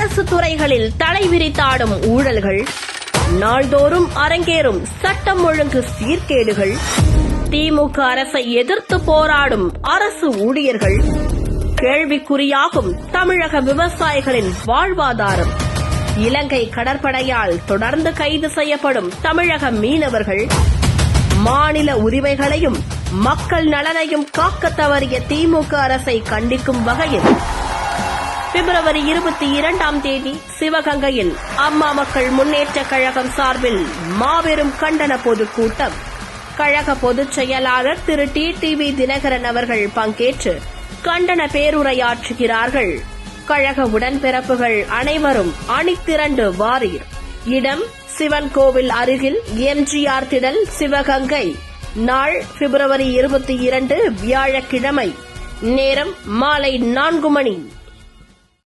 அரசு துறைகளில் தலைவிரித்தாடும் ஊழல்கள், நாள்தோறும் அரங்கேறும் சட்டம் ஒழுங்கு சீர்கேடுகள், திமுக அரசை எதிர்த்து போராடும் அரசு ஊழியர்கள், கேள்விக்குறியாகும் தமிழக விவசாயிகளின் வாழ்வாதாரம், இலங்கை கடற்படையால் தொடர்ந்து கைது செய்யப்படும் தமிழக மீனவர்கள், மாநில உரிமைகளையும் மக்கள் நலனையும் காக்க தவறிய திமுக அரசை கண்டிக்கும் வகையில் பிப்ரவரி 22ஆம் தேதி சிவகங்கையில் அம்மா மக்கள் முன்னேற்றக் கழகம் சார்பில் மாபெரும் கண்டன பொதுக்கூட்டம். கழக பொதுச் செயலாளர் திரு டிடிவி தினகரன் அவர்கள் பங்கேற்று கண்டன பேருரையாற்றுகிறார்கள். கழக உடன்பிறப்புகள் அனைவரும் அணிதிரண்டு வாரீர். இடம் சிவன் கோவில் அருகில் எம்ஜிஆர் திடல், சிவகங்கை. நாள் பிப்ரவரி 22 வியாழக்கிழமை. நேரம் மாலை 4 மணி.